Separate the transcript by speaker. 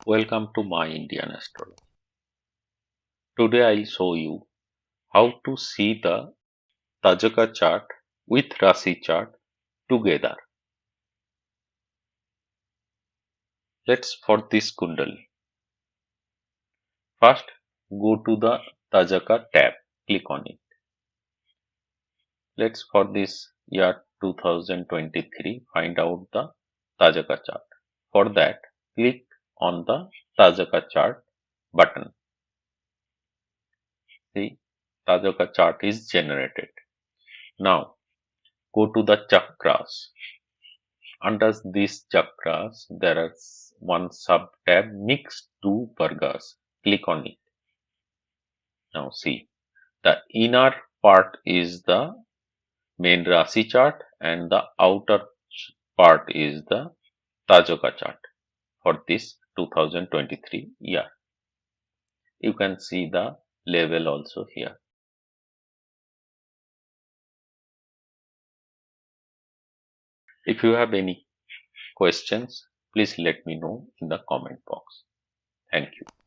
Speaker 1: Welcome to my Indian Astrology. Today I'll show you how to see the Tajaka chart with Rashi chart together. Let's for this Kundali. First, go to the Tajaka tab. Click on it. Let's for this year 2023 find out the Tajaka chart. For that, click on the Tajaka chart button. See, Tajaka chart is generated. Now, go to the chakras. Under these chakras, there is one sub-tab mixed two vargas. Click on it. Now see, the inner part is the main Rashi chart and the outer part is the Tajaka chart for this 2023 year. You can see the level also here. If you have any questions, please let me know in the comment box. Thank you.